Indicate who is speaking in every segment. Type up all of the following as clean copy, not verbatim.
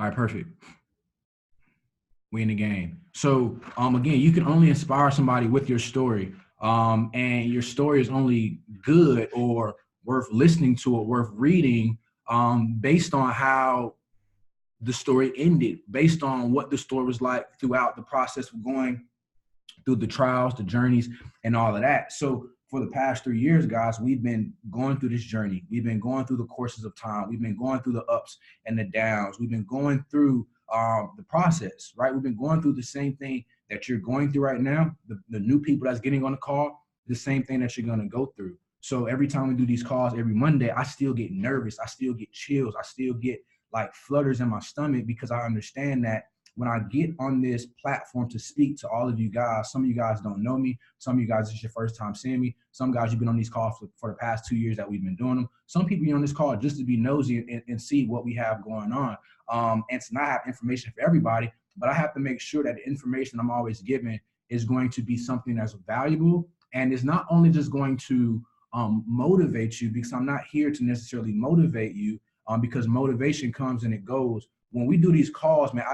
Speaker 1: All right, perfect. We in the game. So again, you can only inspire somebody with your story. And your story is only good or worth listening to or worth reading based on how the story ended, based on what the story was like throughout the process of going through the trials, the journeys, and all of that. So for the past 3 years, guys, we've been going through this journey. We've been going through the courses of time. We've been going through the ups and the downs. We've been going through the process, right? We've been going through the same thing that you're going through right now. The new people that's getting on the call, the same thing that you're going to go through. So every time we do these calls every Monday, I still get nervous. I still get chills. I still get like flutters in my stomach because I understand that when I get on this platform to speak to all of you guys, some of you guys don't know me. Some of you guys, it's your first time seeing me. Some guys, you've been on these calls for the past 2 years that we've been doing them. Some people you're on this call just to be nosy and see what we have going on. And to not have information for everybody, but I have to make sure that the information I'm always giving is going to be something that's valuable. And it's not only just going to motivate you, because I'm not here to necessarily motivate you, because motivation comes and it goes. When we do these calls, man,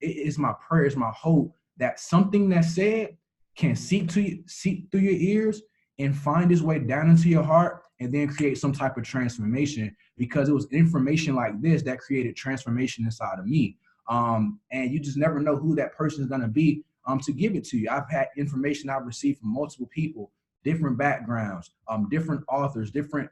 Speaker 1: it's my prayer, it's my hope that something that's said can seep through your ears and find its way down into your heart and then create some type of transformation, because it was information like this that created transformation inside of me. And you just never know who that person is going to be to give it to you. I've had information I've received from multiple people, different backgrounds, different authors, different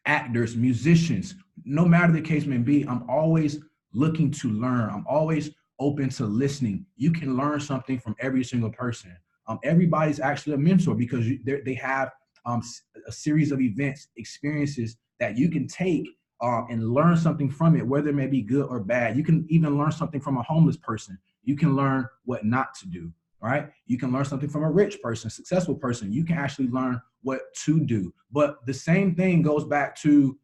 Speaker 1: actors, musicians, no matter the case may be. I'm always looking to learn. I'm always open to listening. You can learn something from every single person. Everybody's actually a mentor because they have a series of events, experiences that you can take and learn something from it, whether it may be good or bad. You can even learn something from a homeless person. You can learn what not to do, right? You can learn something from a rich person, successful person. You can actually learn what to do. But the same thing goes back to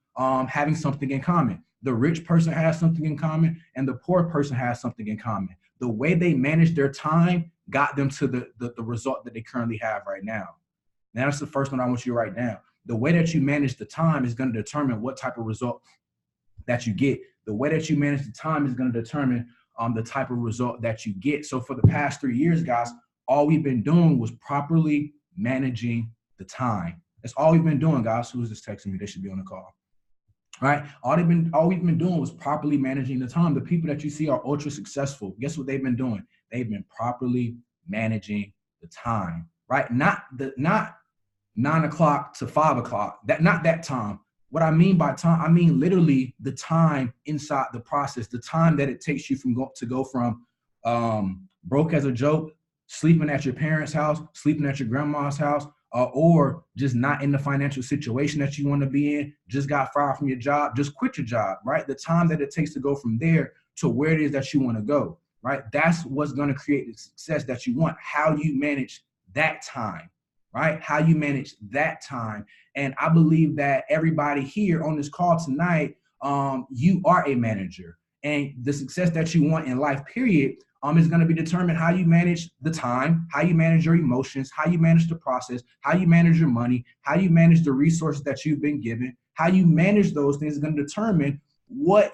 Speaker 1: having something in common. The rich person has something in common and the poor person has something in common. The way they manage their time got them to the result that they currently have right now. Now, that's the first one I want you to write down. The way that you manage the time is going to determine what type of result that you get. The way that you manage the time is going to determine the type of result that you get. So for the past 3 years, guys, all we've been doing was properly managing the time. That's all we've been doing, guys. Who's this texting me? They should be on the call. All right. All we've been doing was properly managing the time. The people that you see are ultra successful. Guess what they've been doing? They've been properly managing the time, right? Not 9 o'clock to 5 o'clock. Not that time. What I mean by time, I mean literally the time inside the process, the time that it takes you to go from broke as a joke, sleeping at your parents' house, sleeping at your grandma's house, or just not in the financial situation that you want to be in, just got fired from your job, just quit your job, right? The time that it takes to go from there to where it is that you want to go, right? That's what's going to create the success that you want. How you manage that time, right? How you manage that time. And I believe that everybody here on this call tonight, you are a manager. And the success that you want in life, period, is going to be determined how you manage the time, how you manage your emotions, how you manage the process, how you manage your money, how you manage the resources that you've been given. How you manage those things is going to determine what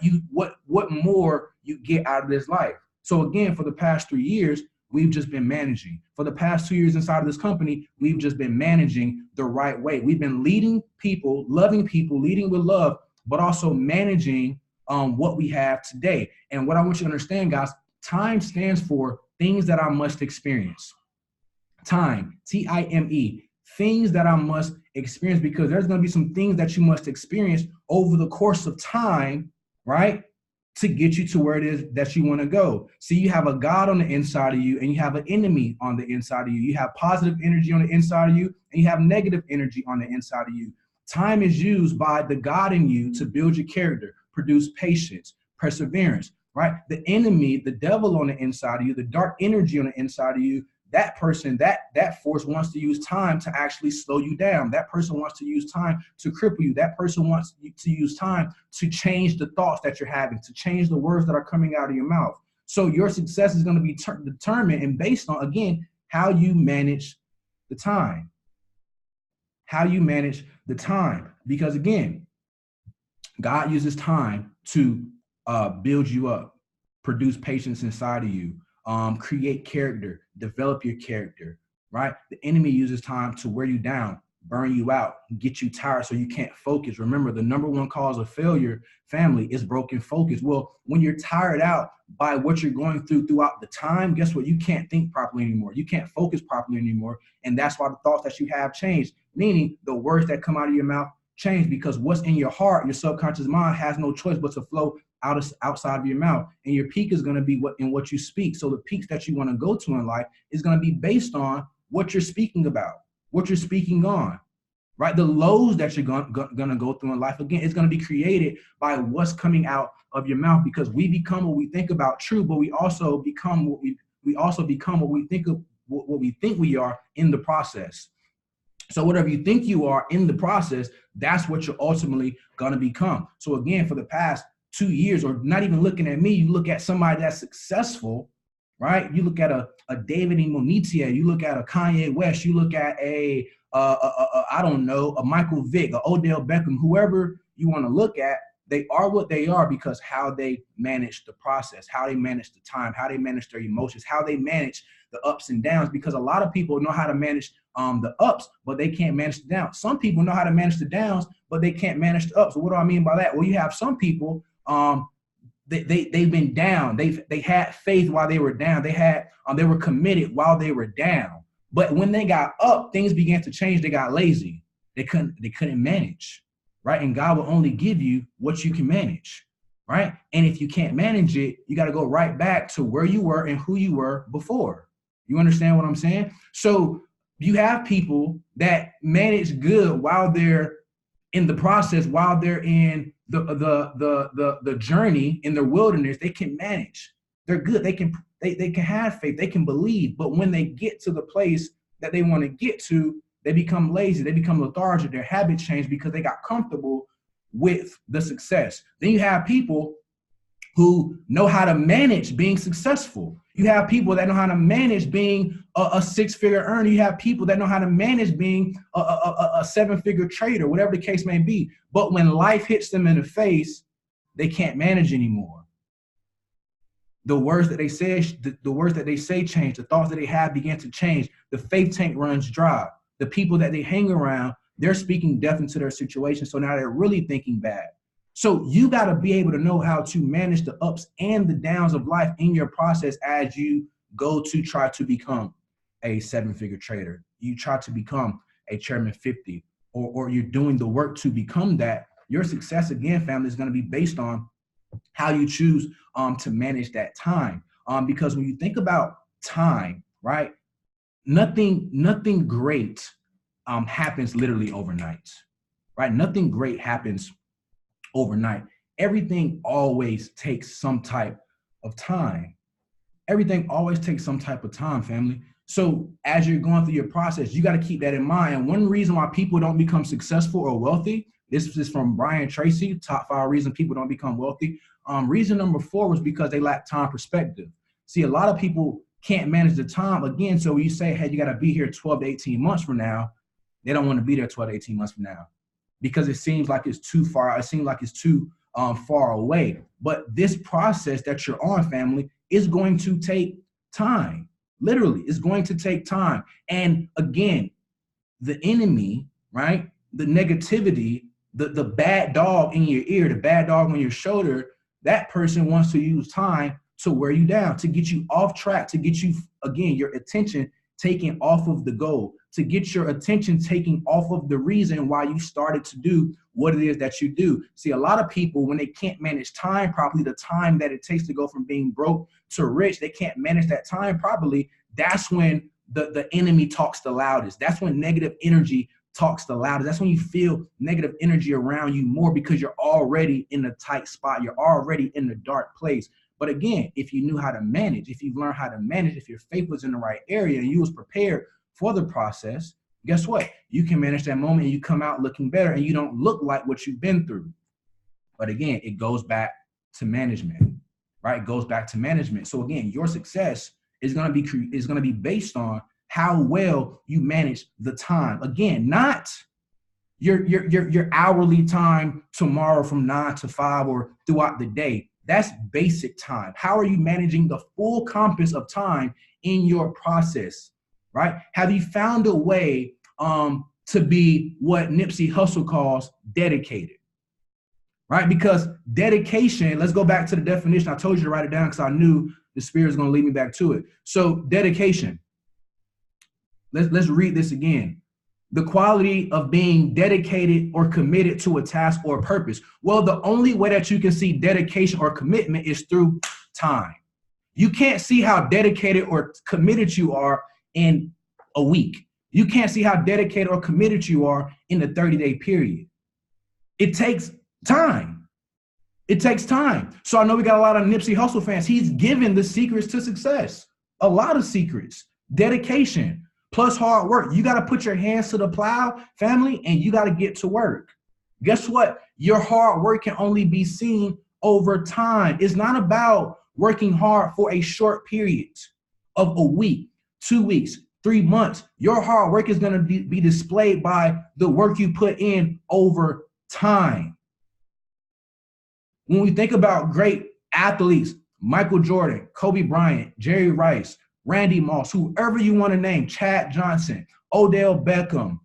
Speaker 1: more you get out of this life. So again, for the past 3 years, we've just been managing. For the past 2 years inside of this company, we've just been managing the right way. We've been leading people, loving people, leading with love, but also managing what we have today. And what I want you to understand, guys, time stands for things that I must experience. Time, T-I-M-E, things that I must experience, because there's going to be some things that you must experience over the course of time, right, to get you to where it is that you want to go. See, you have a God on the inside of you and you have an enemy on the inside of you. You have positive energy on the inside of you and you have negative energy on the inside of you. Time is used by the God in you to build your character, produce patience, perseverance, right? The enemy, the devil on the inside of you, the dark energy on the inside of you, that person, that force wants to use time to actually slow you down. That person wants to use time to cripple you. That person wants to use time to change the thoughts that you're having, to change the words that are coming out of your mouth. So your success is going to be determined and based on, again, how you manage the time. How you manage the time. Because again, God uses time to build you up, produce patience inside of you, create character, develop your character, right? The enemy uses time to wear you down, burn you out, get you tired so you can't focus. Remember, the number one cause of failure, family, is broken focus. Well, when you're tired out by what you're going through throughout the time, guess what? You can't think properly anymore. You can't focus properly anymore. And that's why the thoughts that you have change, meaning the words that come out of your mouth change, because what's in your heart, your subconscious mind, has no choice but to flow outside of your mouth. And your peak is going to be what you speak. So the peaks that you want to go to in life is going to be based on what you're speaking about, what you're speaking on, right? The lows that you're going to go through in life, again, it's going to be created by what's coming out of your mouth, because we become what we think about true, but we also become what we think we are in the process. So whatever you think you are in the process, that's what you're ultimately going to become. So again, for the past 2 years, or not even looking at me, you look at somebody that's successful, right? You look at a David Imonitia, you look at a Kanye West, you look at I don't know, a Michael Vick, a Odell Beckham, whoever you want to look at, they are what they are because how they manage the process, how they manage the time, how they manage their emotions, how they manage the ups and downs, because a lot of people know how to manage the ups, but they can't manage the downs. Some people know how to manage the downs, but they can't manage the ups. So what do I mean by that? Well, you have some people, they've been down. They had faith while they were down. They were committed while they were down. But when they got up, things began to change. They got lazy. They couldn't manage, right? And God will only give you what you can manage, right? And if you can't manage it, you got to go right back to where you were and who you were before. You understand what I'm saying? So you have people that manage good while they're in the process, while they're in the journey in the wilderness. They can manage. They're good. They can have faith. They can believe. But when they get to the place that they want to get to, they become lazy. They become lethargic. Their habits change because they got comfortable with the success. Then you have people who know how to manage being successful. You have people that know how to manage being a six-figure earner. You have people that know how to manage being a seven-figure trader, whatever the case may be. But when life hits them in the face, they can't manage anymore. The words that they say, change. The thoughts that they have begin to change. The faith tank runs dry. The people that they hang around, they're speaking death into their situation. So now they're really thinking bad. So you got to be able to know how to manage the ups and the downs of life in your process as you go to try to become a seven-figure trader. You try to become a Chairman 50, or you're doing the work to become that. Your success, again, family, is going to be based on how you choose to manage that time. Because when you think about time, right, nothing great happens literally overnight, right? Nothing great happens overnight. Everything always takes some type of time. Everything always takes some type of time, family. So as you're going through your process, you got to keep that in mind. And one reason why people don't become successful or wealthy, this is from Brian Tracy, top 5 reasons people don't become wealthy. Reason number 4 was because they lack time perspective. See, a lot of people can't manage the time. Again, so when you say, hey, you got to be here 12 to 18 months from now, they don't want to be there 12 to 18 months from now, because it seems like it's too far. It seems like it's too far away. But this process that you're on, family, is going to take time. Literally, it's going to take time. And again, the enemy, right? The negativity, the bad dog in your ear, the bad dog on your shoulder, that person wants to use time to wear you down, to get you off track, to get you, again, your attention taken off of the goal, to get your attention taken off of the reason why you started to do what it is that you do. See, a lot of people, when they can't manage time properly, the time that it takes to go from being broke to rich, they can't manage that time properly. That's when the enemy talks the loudest. That's when negative energy talks the loudest. That's when you feel negative energy around you more, because you're already in a tight spot. You're already in the dark place. But again, if you knew how to manage, if you've learned how to manage, if your faith was in the right area and you was prepared for the process, guess what? You can manage that moment and you come out looking better, and you don't look like what you've been through. But again, it goes back to management, right? It goes back to management. So again, your success is going to be based on how well you manage the time. Again, not your hourly time tomorrow from 9 to 5 or throughout the day. That's basic time. How are you managing the full compass of time in your process, right? Have you found a way to be what Nipsey Hussle calls dedicated, right? Because dedication, let's go back to the definition. I told you to write it down because I knew the Spirit is going to lead me back to it. So dedication, let's read this again. The quality of being dedicated or committed to a task or a purpose. Well, the only way that you can see dedication or commitment is through time. You can't see how dedicated or committed you are in a week. You can't see how dedicated or committed you are in a 30-day period. It takes time. It takes time. So I know we got a lot of Nipsey Hussle fans. He's given the secrets to success. A lot of secrets. Dedication plus hard work. You got to put your hands to the plow, family, and you got to get to work. Guess what? Your hard work can only be seen over time. It's not about working hard for a short period of a week, 2 weeks, 3 months. Your hard work is going to be displayed by the work you put in over time. When we think about great athletes, Michael Jordan, Kobe Bryant, Jerry Rice, Randy Moss, whoever you want to name, Chad Johnson, Odell Beckham,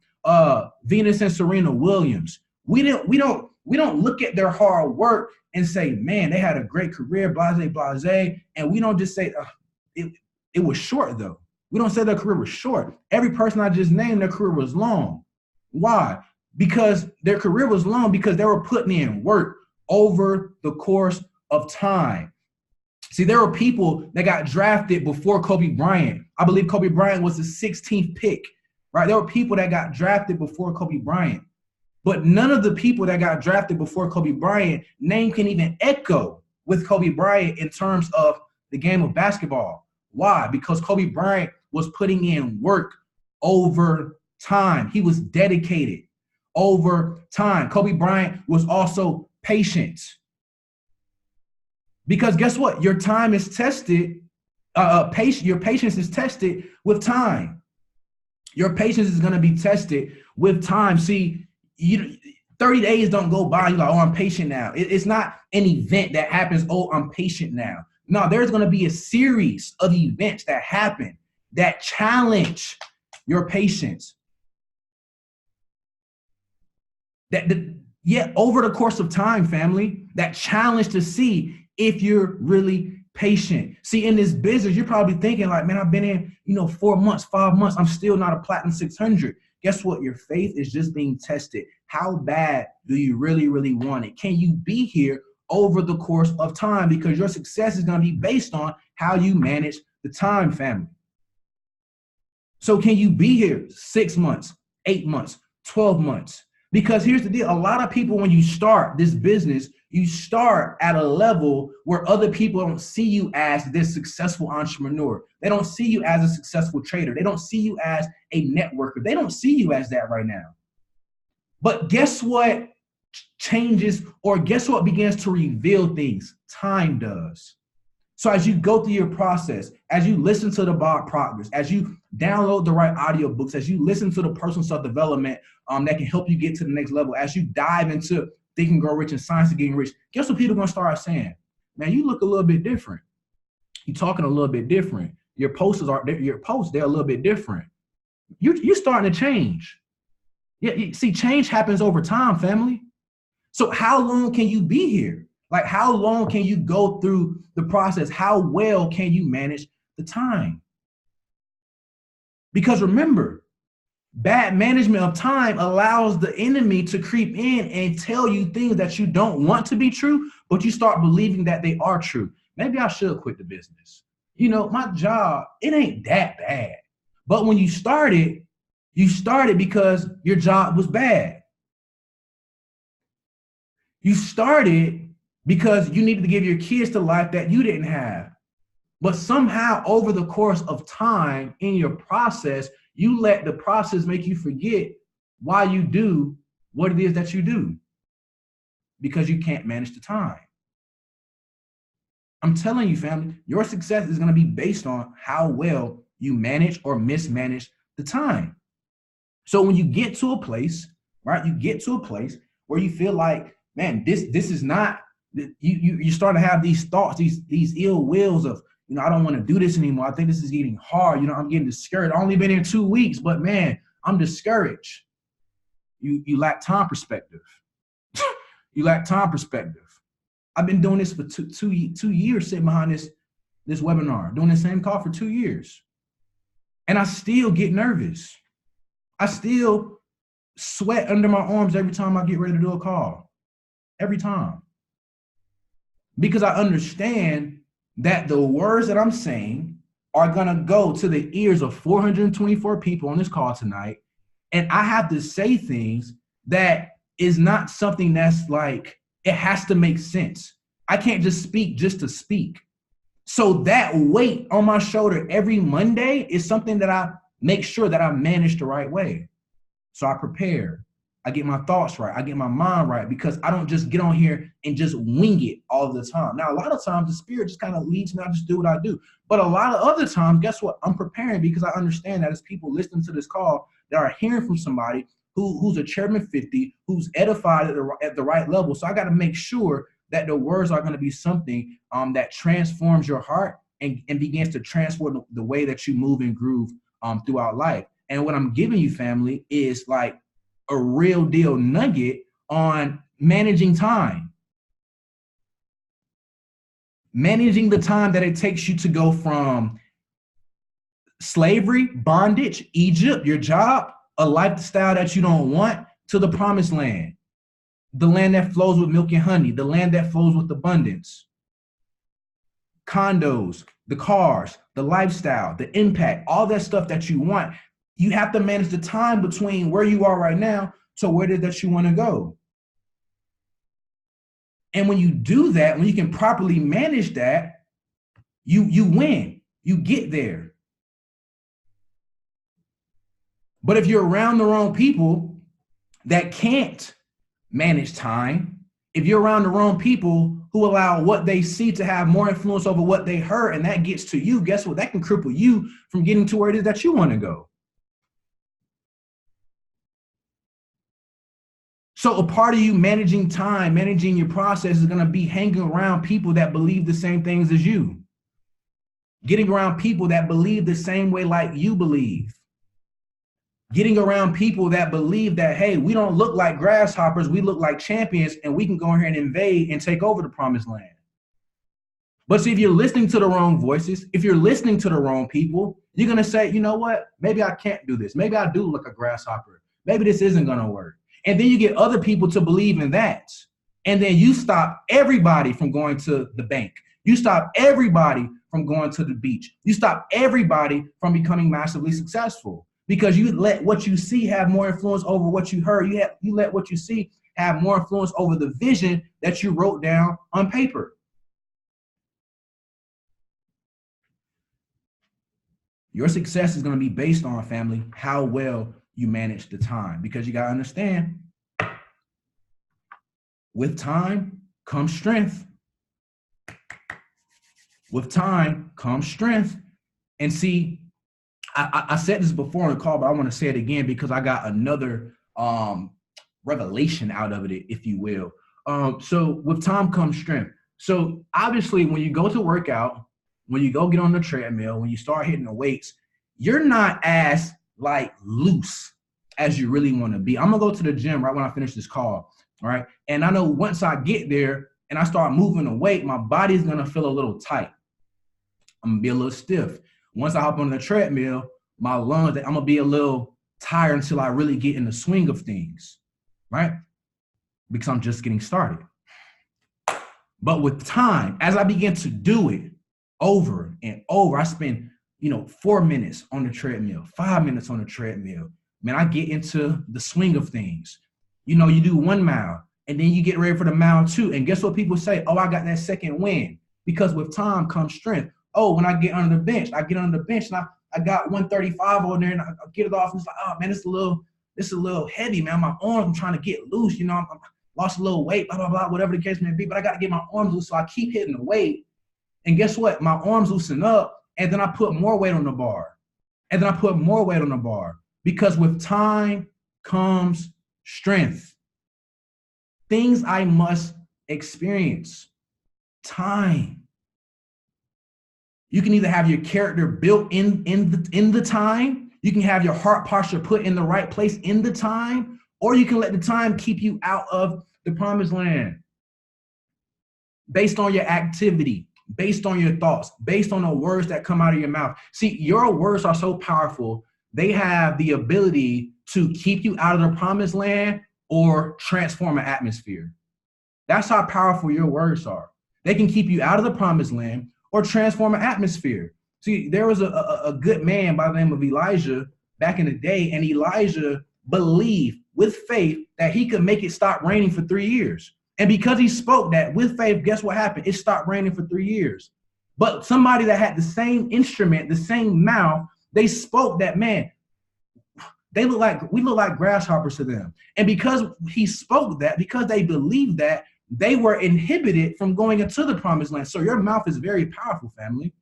Speaker 1: Venus and Serena Williams, we don't look at their hard work and say, man, they had a great career, blase, and we don't just say it was short though. We don't say their career was short. Every person I just named, their career was long. Why? Because their career was long because they were putting in work over the course of time. See, there were people that got drafted before Kobe Bryant. I believe Kobe Bryant was the 16th pick, right? There were people that got drafted before Kobe Bryant. But none of the people that got drafted before Kobe Bryant, name can even echo with Kobe Bryant in terms of the game of basketball. Why? Because Kobe Bryant was putting in work over time. He was dedicated over time. Kobe Bryant was also patient. Because guess what? Your time is tested. Your patience is tested with time. Your patience is going to be tested with time. See, 30 days don't go by. You're like, oh, I'm patient now. It's not an event that happens. Oh, I'm patient now. No, there's going to be a series of events that happen that challenge your patience. Over the course of time, family, that challenge to see if you're really patient. See, in this business, you're probably thinking like, man, I've been in, 4 months, 5 months. I'm still not a platinum 600. Guess what? Your faith is just being tested. How bad do you really, really want it? Can you be here over the course of time? Because your success is going to be based on how you manage the time, family. So can you be here 6 months, 8 months, 12 months? Because here's the deal. A lot of people, when you start this business, you start at a level where other people don't see you as this successful entrepreneur. They don't see you as a successful trader. They don't see you as a networker. They don't see you as that right now. But guess what changes, or guess what begins to reveal things? Time does. So as you go through your process, as you listen to the Bob Proctors, as you download the right audiobooks, as you listen to the personal self-development that can help you get to the next level, as you dive into Think and Grow Rich and Science of Getting Rich, guess what people are going to start saying? Man, you look a little bit different. You're talking a little bit different. Your posts, they're a little bit different. You're starting to change. Yeah, see, change happens over time, family. So how long can you be here? Like, how long can you go through the process? How well can you manage the time? Because remember, bad management of time allows the enemy to creep in and tell you things that you don't want to be true, but you start believing that they are true. Maybe I should quit the business. My job, it ain't that bad. But when you started because your job was bad. You started because you needed to give your kids the life that you didn't have. But somehow over the course of time in your process, you let the process make you forget why you do what it is that you do, because you can't manage the time. I'm telling you, family, your success is going to be based on how well you manage or mismanage the time. So when you get to a place, right, you get to a place where you feel like, man, this is not You start to have these thoughts, these ill wills of, I don't want to do this anymore. I think this is getting hard. I'm getting discouraged. I've only been in 2 weeks, but man, I'm discouraged. You lack time perspective. You lack time perspective. I've been doing this for two years, sitting behind this webinar, doing the same call for 2 years. And I still get nervous. I still sweat under my arms every time I get ready to do a call. Every time. Because I understand that the words that I'm saying are going to go to the ears of 424 people on this call tonight. And I have to say things that is not something that's like, it has to make sense. I can't just speak just to speak. So that weight on my shoulder every Monday is something that I make sure that I manage the right way. So I prepare. I get my thoughts right. I get my mind right, because I don't just get on here and just wing it all the time. Now, a lot of times the Spirit just kind of leads me. I just do what I do. But a lot of other times, guess what? I'm preparing, because I understand that as people listening to this call that are hearing from somebody who's a Chairman 50, who's edified at the right level. So I got to make sure that the words are going to be something that transforms your heart and begins to transform the way that you move and groove throughout life. And what I'm giving you, family, is like a real deal nugget on managing time. Managing the time that it takes you to go from slavery, bondage, Egypt, your job, a lifestyle that you don't want, to the promised land. The land that flows with milk and honey, the land that flows with abundance. Condos, the cars, the lifestyle, the impact, all that stuff that you want. You have to manage the time between where you are right now to where it is that you want to go. And when you do that, when you can properly manage that, you win. You get there. But if you're around the wrong people that can't manage time, if you're around the wrong people who allow what they see to have more influence over what they heard, and that gets to you, guess what? That can cripple you from getting to where it is that you want to go. So a part of you managing time, managing your process, is going to be hanging around people that believe the same things as you. Getting around people that believe the same way like you believe. Getting around people that believe that, hey, we don't look like grasshoppers, we look like champions, and we can go in here and invade and take over the promised land. But see, if you're listening to the wrong voices, if you're listening to the wrong people, you're going to say, you know what? Maybe I can't do this. Maybe I do look like a grasshopper. Maybe this isn't going to work. And then you get other people to believe in that. And then you stop everybody from going to the bank. You stop everybody from going to the beach. You stop everybody from becoming massively successful, because you let what you see have more influence over what you heard. You let what you see have more influence over the vision that you wrote down on paper. Your success is going to be based on, family, how well you manage the time, because you got to understand, with time comes strength. With time comes strength. And see, I said this before on the call, but I want to say it again because I got another revelation out of it, if you will. So with time comes strength. So obviously, when you go to work out, when you go get on the treadmill, when you start hitting the weights, you're not as like loose as you really want to be. I'm gonna go to the gym right when I finish this call, all right? And I know once I get there and I start moving the weight, my body's gonna feel a little tight. I'm gonna be a little stiff. Once I hop on the treadmill, my lungs, I'm gonna be a little tired until I really get in the swing of things, right? Because I'm just getting started. But with time, as I begin to do it over and over, I spend 4 minutes on the treadmill, 5 minutes on the treadmill. Man, I get into the swing of things. You do 1 mile and then you get ready for the mile 2. And guess what people say? Oh, I got that second win. Because with time comes strength. Oh, when I get under the bench, and I got 135 on there and I get it off. And it's like, oh man, it's a little heavy, man. My arms, I'm trying to get loose. I'm lost a little weight, blah, blah, blah, whatever the case may be. But I got to get my arms loose. So I keep hitting the weight. And guess what? My arms loosen up. And then I put more weight on the bar. And then I put more weight on the bar. Because with time comes strength. Things I must experience, time. You can either have your character built in the time, you can have your heart posture put in the right place in the time, or you can let the time keep you out of the promised land based on your activity, based on your thoughts, based on the words that come out of your mouth. See, your words are so powerful. They have the ability to keep you out of the promised land or transform an atmosphere. That's how powerful your words are. They can keep you out of the promised land or transform an atmosphere. See, there was a good man by the name of Elijah back in the day, and Elijah believed with faith that he could make it stop raining for 3 years. And because he spoke that with faith, guess what happened? It stopped raining for 3 years. But somebody that had the same instrument, the same mouth, they spoke that, man, we look like grasshoppers to them. And because he spoke that, because they believed that, they were inhibited from going into the promised land. So your mouth is very powerful, family.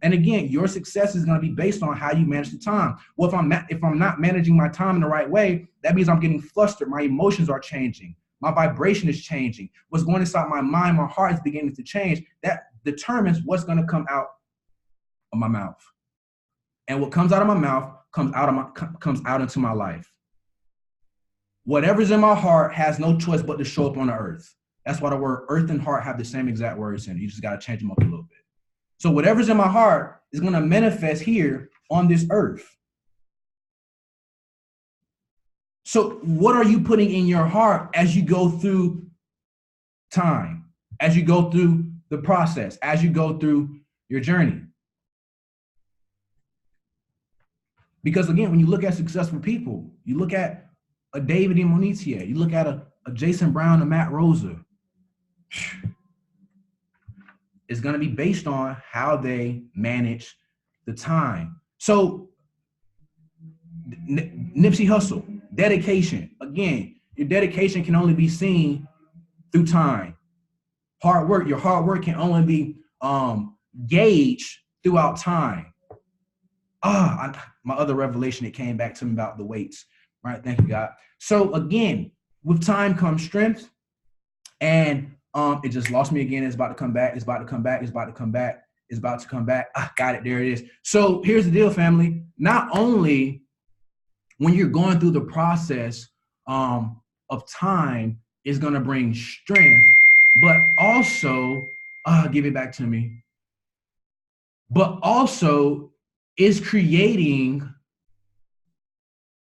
Speaker 1: And again, your success is going to be based on how you manage the time. Well, if I'm not managing my time in the right way, that means I'm getting flustered. My emotions are changing. My vibration is changing. What's going inside my mind, my heart is beginning to change. That determines what's going to come out of my mouth. And what comes out of my mouth comes out into my life. Whatever's in my heart has no choice but to show up on the earth. That's why the word earth and heart have the same exact words in it. You just got to change them up a little bit. So whatever's in my heart is going to manifest here on this earth. So what are you putting in your heart as you go through time, as you go through the process, as you go through your journey? Because again, when you look at successful people, you look at a David Imonitie, you look at a Jason Brown, a Matt Rosa, it's going to be based on how they manage the time. So Nipsey Hussle, dedication. Again, your dedication can only be seen through time. Hard work, your hard work can only be gauged throughout time. My other revelation, it came back to me about the weights. Right, thank you, God. So again, with time comes strength, and it just lost me again. It's about to come back. It's about to come back. It's about to come back. It's about to come back. Got it. There it is. So here's the deal, family. Not only when you're going through the process of time is going to bring strength, but also, give it back to me. But also is creating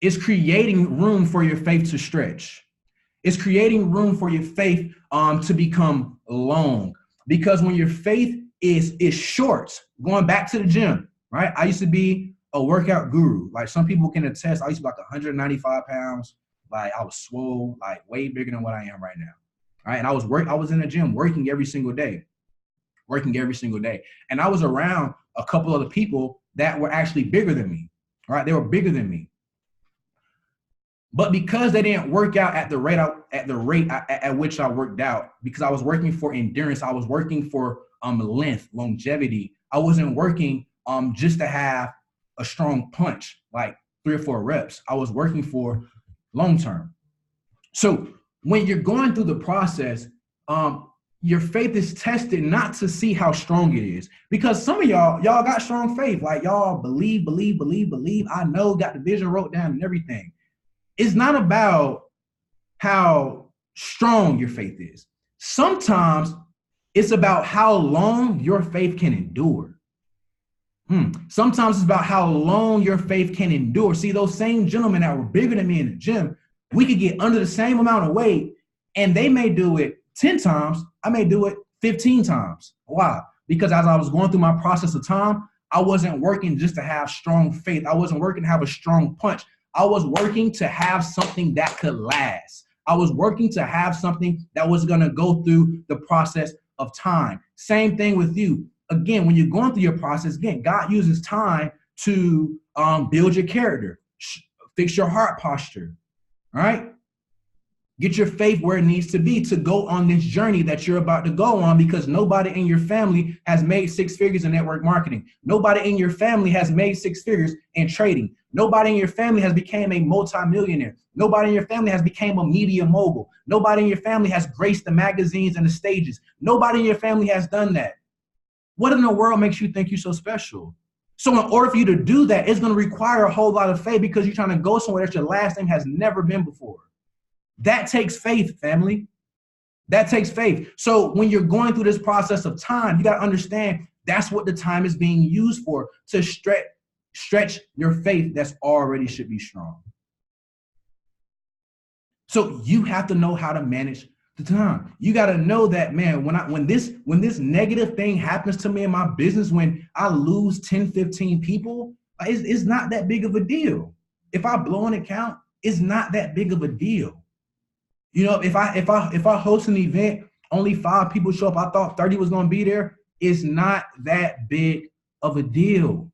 Speaker 1: room for your faith to stretch. It's creating room for your faith to become long. Because when your faith is short, going back to the gym, right? I used to be a workout guru. Like some people can attest, I used to be like 195 pounds. Like I was swole, like way bigger than what I am right now. Right. And I was in the gym working every single day. And I was around a couple other people that were actually bigger than me. Right. They were bigger than me. But because they didn't work out at the rate at which I worked out, because I was working for endurance, I was working for length, longevity. I wasn't working just to have a strong punch, like 3 or 4 reps. I was working for long term. So when you're going through the process, your faith is tested not to see how strong it is, because some of y'all got strong faith, like y'all believe. I know, got the vision wrote down and everything. It's not about how strong your faith is. Sometimes it's about how long your faith can endure. Sometimes it's about how long your faith can endure. See, those same gentlemen that were bigger than me in the gym, we could get under the same amount of weight, and they may do it 10 times. I may do it 15 times. Why? Because as I was going through my process of time, I wasn't working just to have strong faith. I wasn't working to have a strong punch. I was working to have something that could last. I was working to have something that was going to go through the process of time. Same thing with you. Again, when you're going through your process, again, God uses time to build your character, fix your heart posture, all right? Get your faith where it needs to be to go on this journey that you're about to go on, because nobody in your family has made 6 figures in network marketing. Nobody in your family has made 6 figures in trading. Nobody in your family has become a multimillionaire. Nobody in your family has become a media mogul. Nobody in your family has graced the magazines and the stages. Nobody in your family has done that. What in the world makes you think you're so special? So in order for you to do that, it's going to require a whole lot of faith, because you're trying to go somewhere that your last name has never been before. That takes faith, family. That takes faith. So when you're going through this process of time, you got to understand that's what the time is being used for, to stretch your faith that's already should be strong. So you have to know how to manage the time. You got to know that, man, when this negative thing happens to me in my business, when I lose 10, 15 people, it's not that big of a deal. If I blow an account, it's not that big of a deal. You know, if I host an event, only 5 people show up, I thought 30 was going to be there, it's not that big of a deal,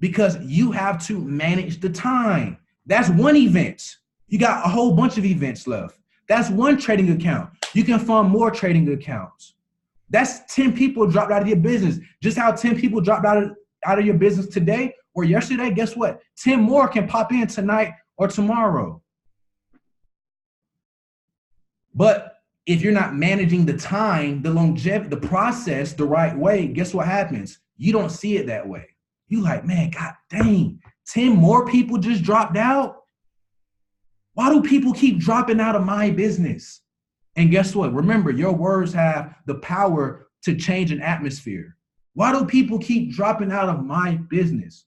Speaker 1: because you have to manage the time. That's one event. You got a whole bunch of events left. That's one trading account. You can fund more trading accounts. That's 10 people dropped out of your business. Just how 10 people dropped out of your business today or yesterday, guess what? 10 more can pop in tonight or tomorrow. But if you're not managing the time, the longevity, the process the right way, guess what happens? You don't see it that way. You like, man, God dang, 10 more people just dropped out? Why do people keep dropping out of my business? And guess what? Remember, your words have the power to change an atmosphere. Why do people keep dropping out of my business?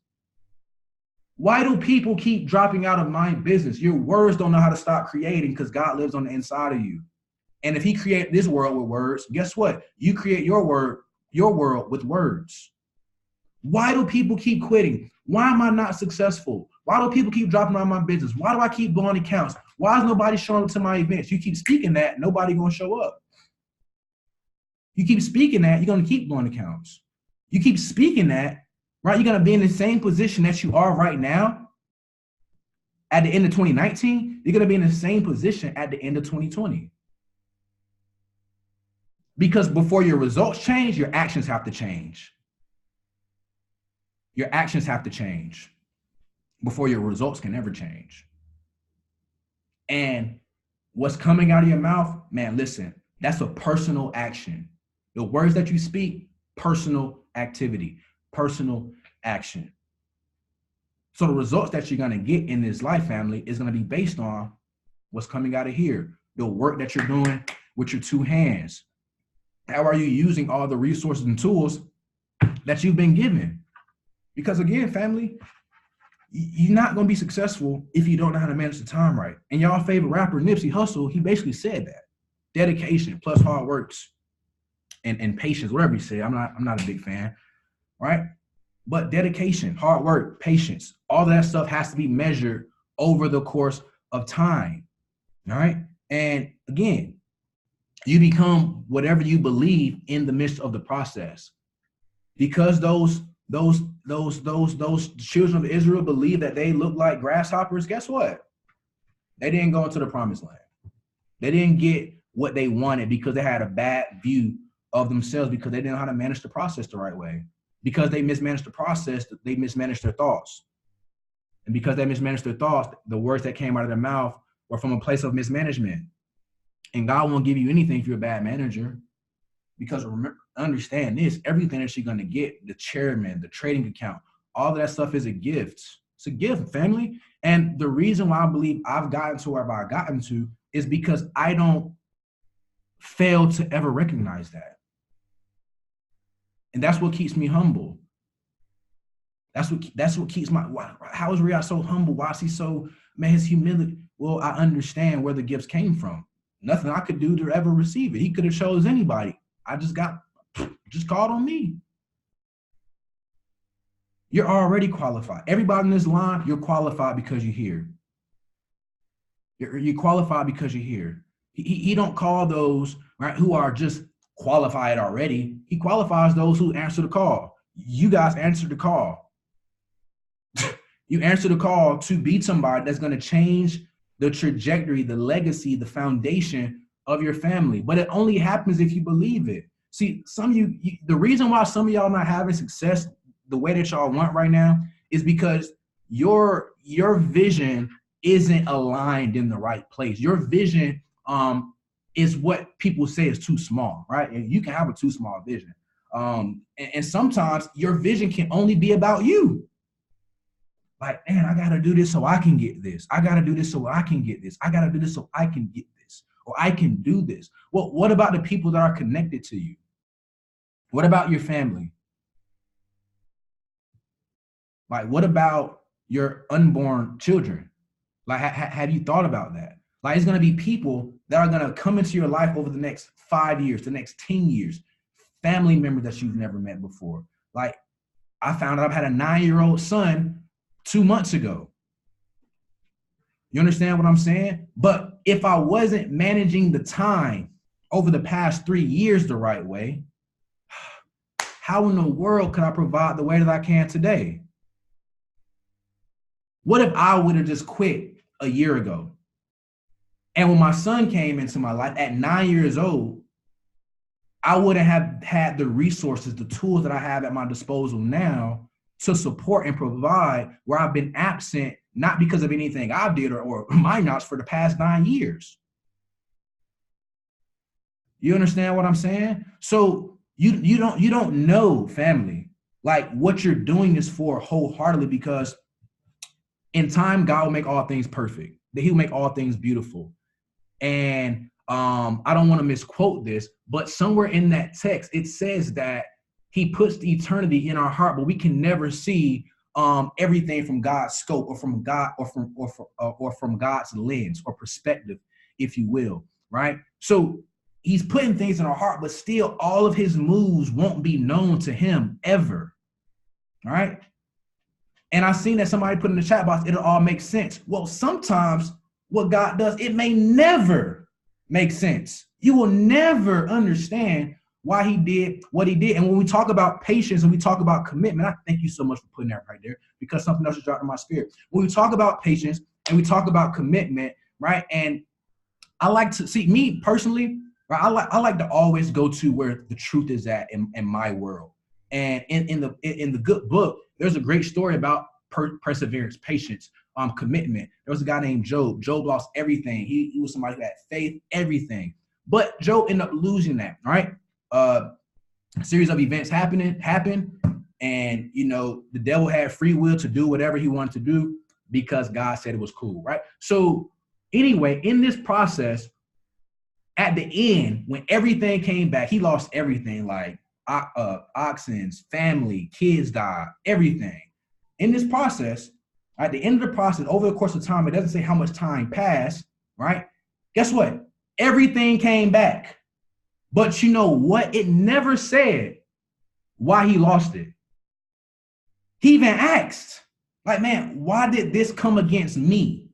Speaker 1: Why do people keep dropping out of my business? Your words don't know how to stop creating, because God lives on the inside of you. And if he created this world with words, guess what? You create your world with words. Why do people keep quitting? Why am I not successful? Why do people keep dropping out of my business? Why do I keep blowing accounts? Why is nobody showing up to my events? You keep speaking that, nobody gonna show up. You keep speaking that, you're gonna keep blowing accounts. You keep speaking that, right? You're going to be in the same position that you are right now at the end of 2019. You're going to be in the same position at the end of 2020. Because before your results change, your actions have to change. Your actions have to change before your results can ever change. And what's coming out of your mouth, man, listen, that's a personal action. The words that you speak, personal activity, personal action. So the results that you're going to get in this life, family, is going to be based on what's coming out of here, the work that you're doing with your 2 hands. How are you using all the resources and tools that you've been given? Because again, family, you're not going to be successful if you don't know how to manage the time right. And y'all favorite rapper, Nipsey Hussle, he basically said that. Dedication plus hard works and patience, whatever he said. I'm not a big fan, right? But dedication, hard work, patience, all that stuff has to be measured over the course of time, all right? And again, you become whatever you believe in the midst of the process. Because those children of Israel believe that they look like grasshoppers, guess what? They didn't go into the promised land. They didn't get what they wanted because they had a bad view of themselves, because they didn't know how to manage the process the right way. Because they mismanaged the process, they mismanaged their thoughts. And because they mismanaged their thoughts, the words that came out of their mouth were from a place of mismanagement. And God won't give you anything if you're a bad manager. Because remember, understand this, everything that you're going to get, the chairman, the trading account, all of that stuff is a gift. It's a gift, family. And the reason why I believe I've gotten to wherever I've gotten to is because I don't fail to ever recognize that. And that's what keeps me humble. That's what keeps my, how is Riyadh so humble? Why is he so, man, his humility? Well, I understand where the gifts came from. Nothing I could do to ever receive it. He could have chose anybody. I just called on me. You're already qualified. Everybody in this line, you're qualified because you're here. You're qualified because you're here. He don't call those, right, who are just qualified already. He qualifies those who answer the call. You guys answered the call. You answer the call to be somebody that's going to change the trajectory, the legacy, the foundation of your family. But it only happens if you believe it. See, some of you, the reason why some of y'all not having success the way that y'all want right now is because your vision isn't aligned in the right place. Your vision is what people say is too small, right? And you can have a too small vision. And sometimes your vision can only be about you. Like, man, I got to do this so I can get this. I got to do this so I can get this. I got to do this so I can get this, or I can do this. Well, what about the people that are connected to you? What about your family? Like, what about your unborn children? Like, have you thought about that? Like, it's going to be people that are going to come into your life over the next 5 years, the next 10 years, family members that you've never met before. Like, I found out I've had a 9-year-old son 2 months ago. You understand what I'm saying? But if I wasn't managing the time over the past 3 years the right way, how in the world could I provide the way that I can today? What if I would have just quit a year ago? And when my son came into my life at 9 years old, I wouldn't have had the resources, the tools that I have at my disposal now to support and provide where I've been absent, not because of anything I did or my knowledge for the past 9 years. You understand what I'm saying? So you don't know, family, like what you're doing this for wholeheartedly, because in time, God will make all things perfect. That He'll make all things beautiful. And I don't want to misquote this, but somewhere in that text, it says that He puts the eternity in our heart, but we can never see everything from God's scope or from God or from God's lens or perspective, if you will, right? So He's putting things in our heart, but still all of His moves won't be known to Him ever, all right? And I seen that somebody put in the chat box, it'll all make sense. Well, sometimes what God does, it may never make sense. You will never understand why He did what He did. And when we talk about patience and we talk about commitment, I thank you so much for putting that right there, because something else just dropped in my spirit. When we talk about patience and we talk about commitment, right? And I like to see, me personally, right, I like to always go to where the truth is at in my world. And in the good book, there's a great story about perseverance, patience, commitment. There was a guy named Job. Job lost everything. He was somebody who had faith, everything. But Job ended up losing that, right? A series of events happened, and the devil had free will to do whatever he wanted to do because God said it was cool, right? So anyway, in this process, at the end, when everything came back, he lost everything, like oxens, family, kids died, everything. In this process, at the end of the process, over the course of time, it doesn't say how much time passed, right? Guess what? Everything came back. But you know what? It never said why he lost it. He even asked, like, man, why did this come against me?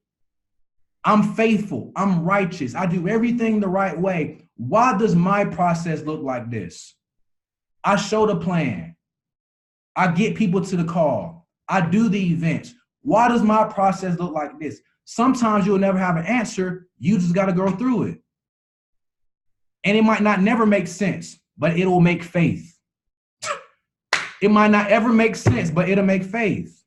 Speaker 1: I'm faithful. I'm righteous. I do everything the right way. Why does my process look like this? I show the plan. I get people to the call. I do the events. Why does my process look like this? Sometimes you'll never have an answer. You just got to go through it. And it might not never make sense, but it will make faith. It might not ever make sense, but it'll make faith.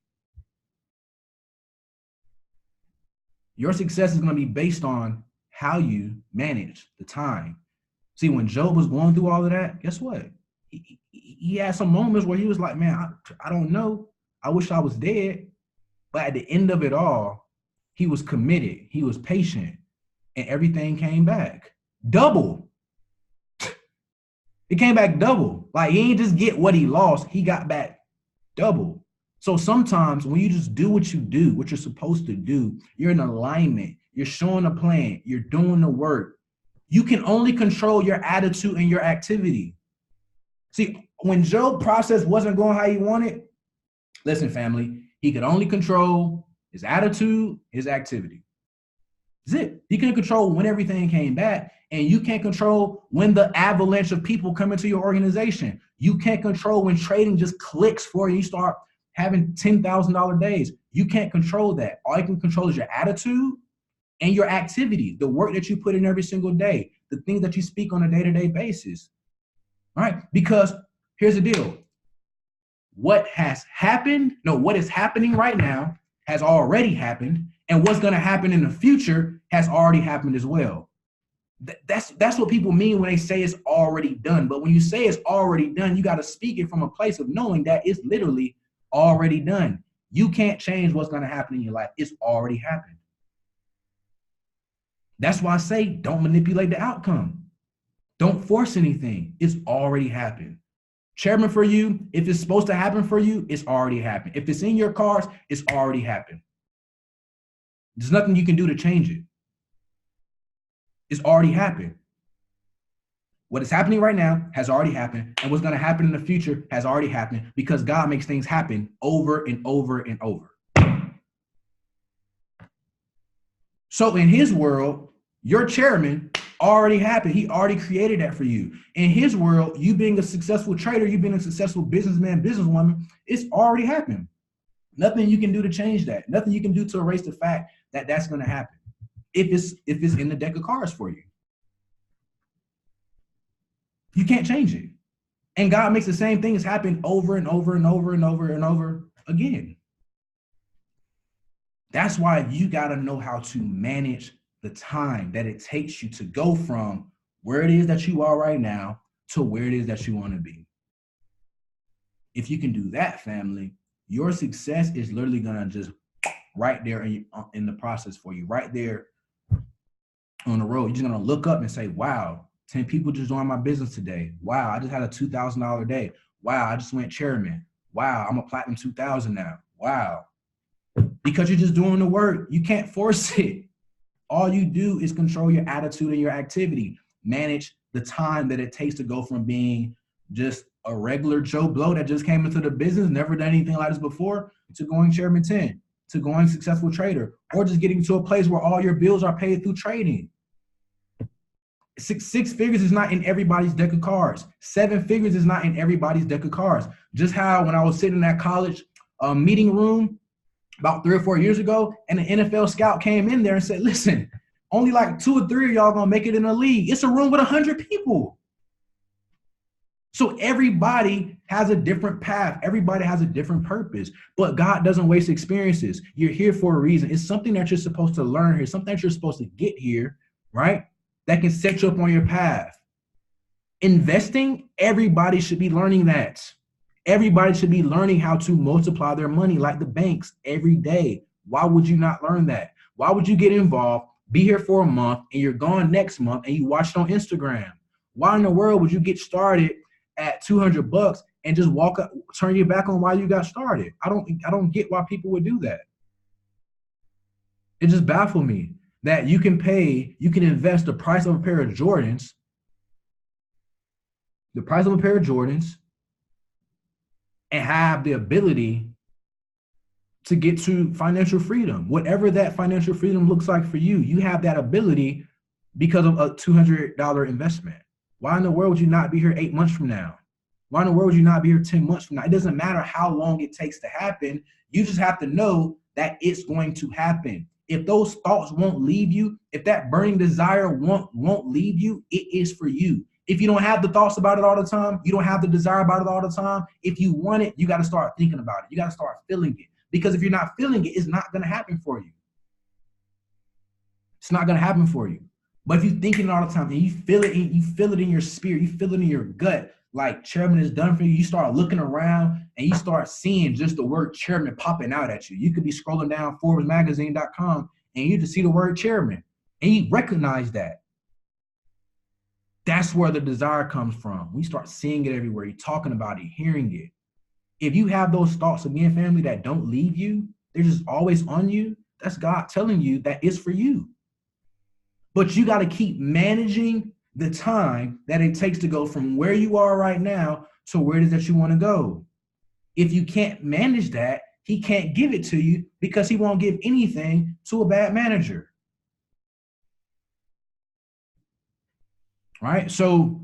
Speaker 1: Your success is going to be based on how you manage the time. See, when Job was going through all of that, guess what? He had some moments where he was like, man, I don't know. I wish I was dead. But at the end of it all, he was committed. He was patient. And everything came back. Double. It came back double. Like, he didn't just get what he lost. He got back double. So sometimes when you just do what you do, what you're supposed to do, you're in alignment. You're showing a plan. You're doing the work. You can only control your attitude and your activity. See, when Job's process wasn't going how he wanted, listen, family, he could only control his attitude, his activity. That's it. He couldn't control when everything came back, and you can't control when the avalanche of people come into your organization. You can't control when trading just clicks for you. You start having $10,000 days. You can't control that. All you can control is your attitude and your activities, the work that you put in every single day, the things that you speak on a day-to-day basis, right? Because here's the deal. What is happening right now has already happened, and what's going to happen in the future has already happened as well. That's what people mean when they say it's already done. But when you say it's already done, you got to speak it from a place of knowing that it's literally already done. You can't change what's going to happen in your life. It's already happened. That's why I say don't manipulate the outcome. Don't force anything. It's already happened. Chairman for you, if it's supposed to happen for you, it's already happened. If it's in your cards, it's already happened. There's nothing you can do to change it. It's already happened. What is happening right now has already happened, and what's going to happen in the future has already happened, because God makes things happen over and over and over. So in his world, your chairman already happened. He already created that for you. In his world, you being a successful trader, you being a successful businessman, businesswoman, it's already happened. Nothing you can do to change that. Nothing you can do to erase the fact that that's going to happen. If it's in the deck of cards for you. You can't change it. And God makes the same things happen over and over and over and over and over again. That's why you got to know how to manage the time that it takes you to go from where it is that you are right now to where it is that you want to be. If you can do that, family, your success is literally going to just right there in the process for you, right there on the road. You're just going to look up and say, wow, 10 people just joined my business today. Wow, I just had a $2,000 day. Wow, I just went chairman. Wow, I'm a platinum 2000 now. Wow. Because you're just doing the work. You can't force it. All you do is control your attitude and your activity. Manage the time that it takes to go from being just a regular Joe Blow that just came into the business, never done anything like this before, to going chairman 10, to going successful trader, or just getting to a place where all your bills are paid through trading. Six figures is not in everybody's deck of cards. 7 figures is not in everybody's deck of cards. Just how when I was sitting in that college meeting room about 3 or 4 years ago, and an NFL scout came in there and said, listen, only like 2 or 3 of y'all gonna make it in the league. It's a room with 100 people. So everybody has a different path. Everybody has a different purpose, but God doesn't waste experiences. You're here for a reason. It's something that you're supposed to learn here, something that you're supposed to get here, right? That can set you up on your path. Investing, everybody should be learning that. Everybody should be learning how to multiply their money like the banks every day. Why would you not learn that? Why would you get involved, be here for a month, and you're gone next month, and you watch it on Instagram? Why in the world would you get started at $200 and just walk up, turn your back on why you got started? I don't get why people would do that. It just baffles me that you can invest the price of a pair of Jordans, and have the ability to get to financial freedom. Whatever that financial freedom looks like for you, you have that ability because of a $200 investment. Why in the world would you not be here 8 months from now? Why in the world would you not be here 10 months from now? It doesn't matter how long it takes to happen. You just have to know that it's going to happen. If those thoughts won't leave you, if that burning desire won't leave you, it is for you. If you don't have the thoughts about it all the time, you don't have the desire about it all the time, if you want it, you got to start thinking about it. You got to start feeling it. Because if you're not feeling it, it's not going to happen for you. It's not going to happen for you. But if you're thinking it all the time and you feel it in your spirit, you feel it in your gut, like chairman is done for you, you start looking around and you start seeing just the word chairman popping out at you. You could be scrolling down ForbesMagazine.com and you just see the word chairman and you recognize that. That's where the desire comes from. We start seeing it everywhere. You're talking about it, hearing it. If you have those thoughts again, family, that don't leave you, they're just always on you, that's God telling you that it's for you. But you got to keep managing the time that it takes to go from where you are right now to where it is that you want to go. If you can't manage that, he can't give it to you because he won't give anything to a bad manager. Right? So,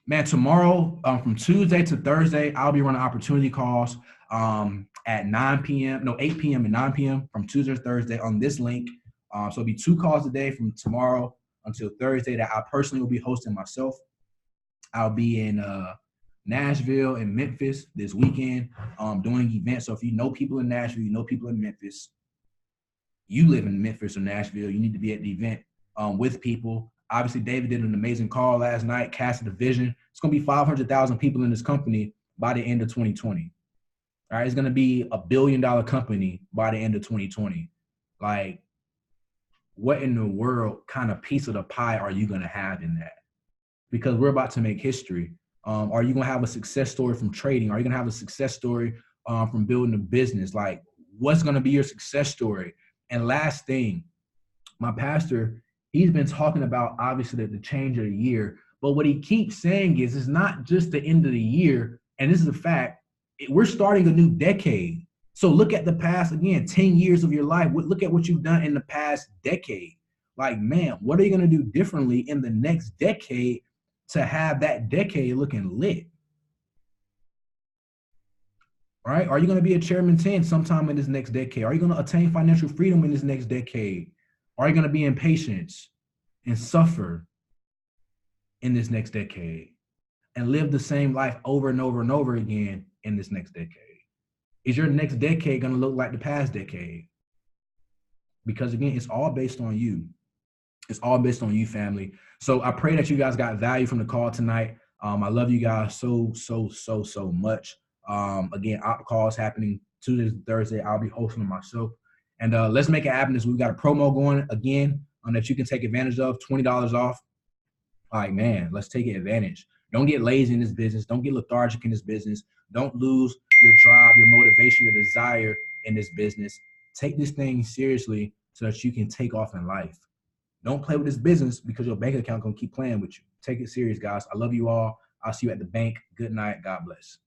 Speaker 1: man, tomorrow, from Tuesday to Thursday, I'll be running opportunity calls at 8 p.m. and 9 p.m. from Tuesday to Thursday on this link. So it'll be 2 calls a day from tomorrow until Thursday that I personally will be hosting myself. I'll be in Nashville and Memphis this weekend doing events. So if you know people in Nashville, you know people in Memphis, you live in Memphis or Nashville, you need to be at the event with people. Obviously, David did an amazing call last night, casted a vision. It's going to be 500,000 people in this company by the end of 2020. All right, it's going to be $1 billion company by the end of 2020. Like, what in the world kind of piece of the pie are you going to have in that? Because we're about to make history. Are you going to have a success story from trading? Are you going to have a success story from building a business? Like, what's going to be your success story? And last thing, my pastor, he's been talking about obviously the change of the year, but what he keeps saying is it's not just the end of the year. And this is a fact. We're starting a new decade. So look at the past, again, 10 years of your life. Look at what you've done in the past decade. Like, man, what are you going to do differently in the next decade to have that decade looking lit? Right? Are you going to be a chairman 10 sometime in this next decade? Are you going to attain financial freedom in this next decade? Are you going to be in patience and suffer in this next decade and live the same life over and over and over again in this next decade? Is your next decade going to look like the past decade? Because again, it's all based on you. It's all based on you, family. So I pray that you guys got value from the call tonight. I love you guys so much. Again, op calls happening Tuesday, Thursday. I'll be hosting them myself. And let's make it happen. We've got a promo going again that you can take advantage of, $20 off. Like, man, let's take advantage. Don't get lazy in this business. Don't get lethargic in this business. Don't lose your drive, your motivation, your desire in this business. Take this thing seriously so that you can take off in life. Don't play with this business because your bank account gonna keep playing with you. Take it serious, guys. I love you all. I'll see you at the bank. Good night. God bless.